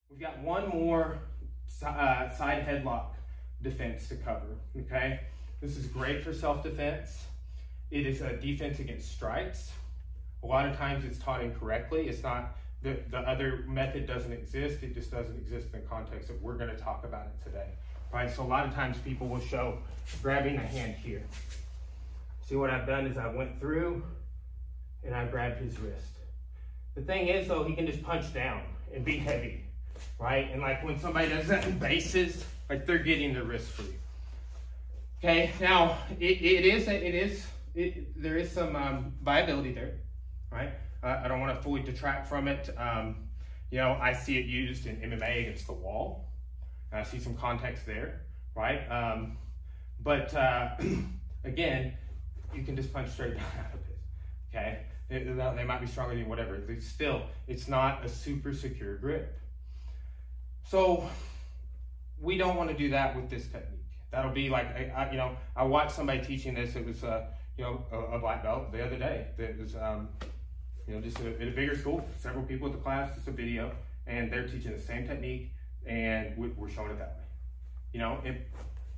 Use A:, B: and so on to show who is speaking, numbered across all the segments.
A: We've got one more side headlock defense to cover, okay? This is great for self-defense. It is a defense against strikes. A lot of times it's taught incorrectly. It's not, the other method doesn't exist. It just doesn't exist in the context that we're gonna talk about it today, right? So a lot of times people will show grabbing a hand here. See, what I've done is I went through and I grabbed his wrist. The thing is though, he can just punch down and be heavy, right? And like when somebody does that in bases, like they're getting the wrist free. Okay, now there is some viability there, right? I don't want to fully detract from it. You know, I see it used in MMA against the wall. I see some context there, right? Again, you can just punch straight down out of it, okay? They might be stronger than whatever. It's not a super secure grip. So we don't want to do that with this technique. That'll be like, you know, I watched somebody teaching this. It was, you know, a black belt the other day. That was, you know, just at a bigger school. Several people at the class, just a video, and they're teaching the same technique, and we're showing it that way. You know,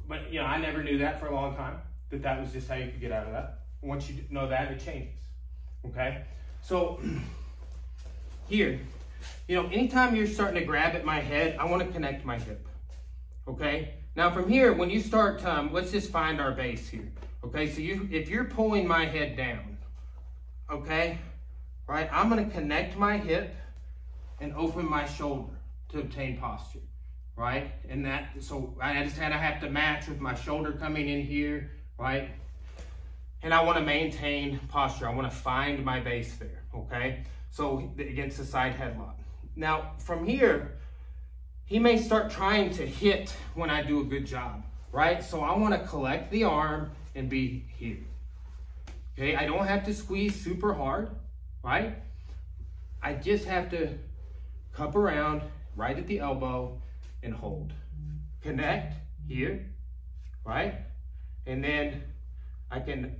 A: but you know, I never knew that for a long time. That was just how you could get out of that. Once you know that, it changes. Okay, so here, you know, anytime you're starting to grab at my head, I want to connect my hip. Okay. Now from here, when you start, let's just find our base here. Okay, so if you're pulling my head down, okay, right, I'm gonna connect my hip and open my shoulder to obtain posture, right? And so I have to match with my shoulder coming in here, right? And I wanna maintain posture. I wanna find my base there, okay? So against the side headlock. Now from here, he may start trying to hit when I do a good job, right? So I want to collect the arm and be here. Okay, I don't have to squeeze super hard, right? I just have to cup around right at the elbow and hold. Connect here, right? And then I can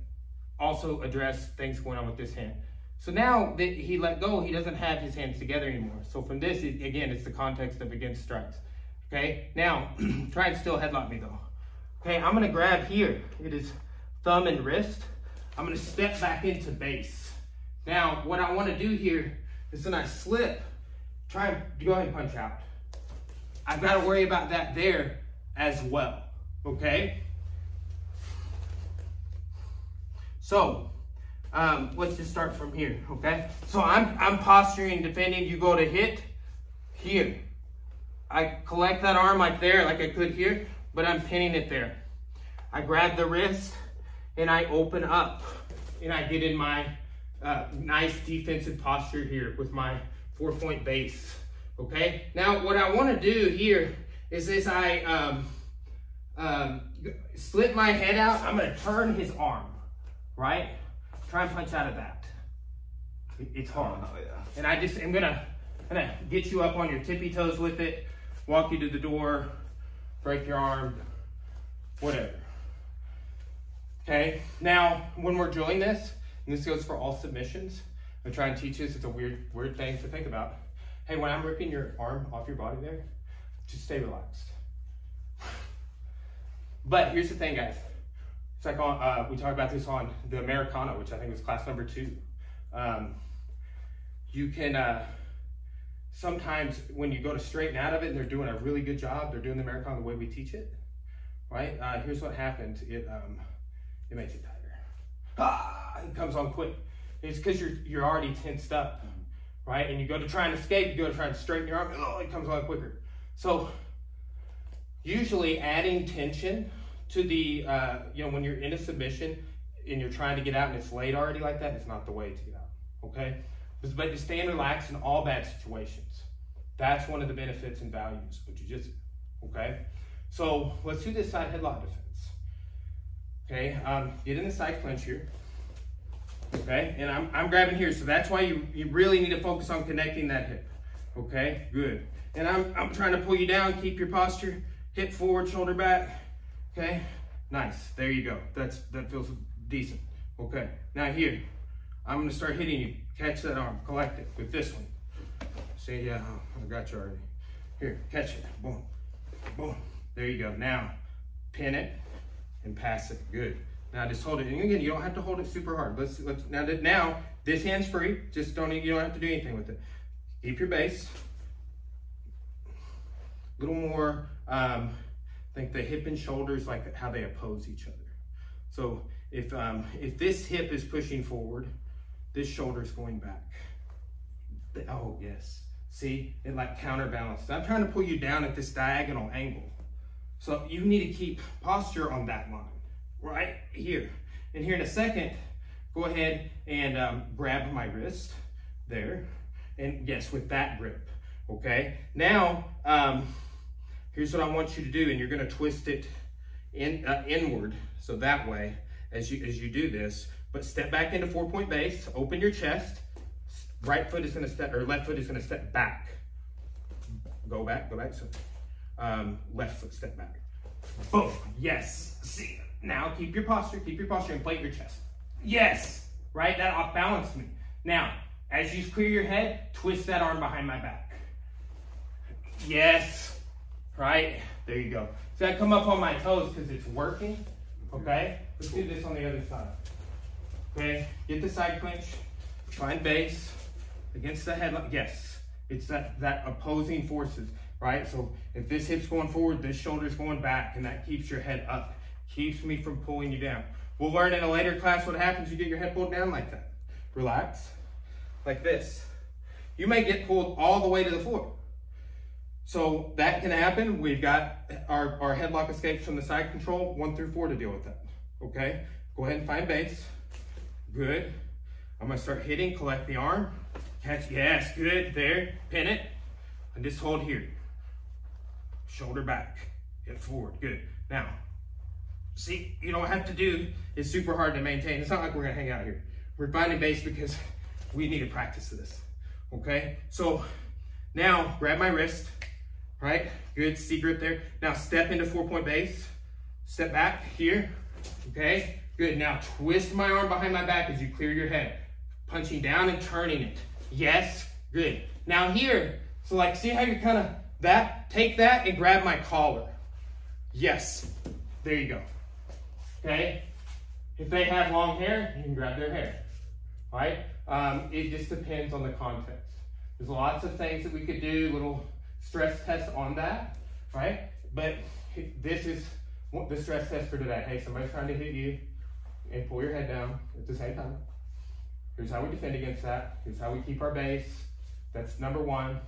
A: also address things going on with this hand. So now that he let go, he doesn't have his hands together anymore. So from this, again, it's the context of against strikes. Okay, now try and still headlock me though. Okay, I'm gonna grab here. It is thumb and wrist. I'm gonna step back into base. Now, what I wanna do here is when I slip, try and go ahead and punch out. I've gotta worry about that there as well, okay? So, let's just start from here, okay? So I'm posturing, defending. You go to hit here. I collect that arm like there, like I could here, but I'm pinning it there. I grab the wrist and I open up and I get in my nice defensive posture here with my 4-point base, okay? Now what I want to do here is as I slip my head out, I'm going to turn his arm, right? Try and punch out of that. It's hard. Oh, yeah. And I just am gonna get you up on your tippy toes with it, walk you to the door, break your arm, whatever. Okay, now when we're doing this, and this goes for all submissions, I'm trying to teach this, it's a weird thing to think about. Hey, when I'm ripping your arm off your body there, just stay relaxed. But here's the thing, guys. It's like on, we talked about this on the Americana, which I think was class number 2. You can, sometimes when you go to straighten out of it and they're doing a really good job, they're doing the Americana the way we teach it, right? Here's what happens. It makes it tighter. It comes on quick. It's because you're already tensed up, right? And you go to try and escape, you go to try and straighten your arm, it comes on quicker. So usually adding tension to the, you know, when you're in a submission and you're trying to get out and it's late already like that, it's not the way to get out, okay? But to stay relaxed in all bad situations. That's one of the benefits and values of jiu-jitsu, okay? So let's do this side headlock defense, okay? Get in the side clinch here, okay? And I'm grabbing here, so that's why you really need to focus on connecting that hip, okay? Good. And I'm trying to pull you down, keep your posture, hip forward, shoulder back. Okay, nice. There you go. That feels decent. Okay, now here, I'm gonna start hitting you. Catch that arm, collect it with this one. See, yeah, I got you already. Here, catch it. Boom, boom. There you go. Now, pin it and pass it. Good. Now just hold it. And again, you don't have to hold it super hard. Now this hand's free. Just you don't have to do anything with it. Keep your base. A little more, I think the hip and shoulders, like how they oppose each other. So if this hip is pushing forward, this shoulder's going back. Oh, yes. See, it like counterbalances. I'm trying to pull you down at this diagonal angle. So you need to keep posture on that line, right here. And here in a second, go ahead and grab my wrist there. And yes, with that grip, okay? Now, here's what I want you to do, and you're gonna twist it inward, so that way, as you do this, but step back into 4-point base, open your chest, right foot is gonna step, or left foot is gonna step back. Go back, so left foot step back. Boom, yes, see, now keep your posture, and plate your chest. Yes, right, that off-balanced me. Now, as you clear your head, twist that arm behind my back. Yes, right, there you go. So I come up on my toes because it's working, okay? Let's do this on the other side. Okay, get the side clinch, find base against the headlock. Yes, it's that opposing forces, right? So if this hip's going forward, this shoulder's going back, and that keeps your head up, keeps me from pulling you down. We'll learn in a later class what happens you get your head pulled down like that. Relax, like this. You may get pulled all the way to the floor. So that can happen. We've got our headlock escapes from the side control 1 through 4 to deal with that, okay? Go ahead and find base. Good. I'm gonna start hitting, collect the arm, catch, yes, good, there, pin it, and just hold here. Shoulder back, hip forward, good. Now, see, you don't have to do, it's super hard to maintain. It's not like we're gonna hang out here. We're finding base because we need to practice this, okay? So now, grab my wrist, right? Good, C grip there. Now step into 4-point base, step back here, okay? Good, now twist my arm behind my back as you clear your head. Punching down and turning it. Yes, good. Now here, so like see how you're kind of take that and grab my collar. Yes, there you go. Okay, if they have long hair, you can grab their hair, right? It just depends on the context. There's lots of things that we could do, little stress test on that, right? But this is the stress test for today. Hey, somebody's trying to hit you and pull your head down at the same time. Here's how we defend against that. Here's how we keep our base. That's number 1.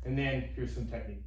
A: And then here's some technique.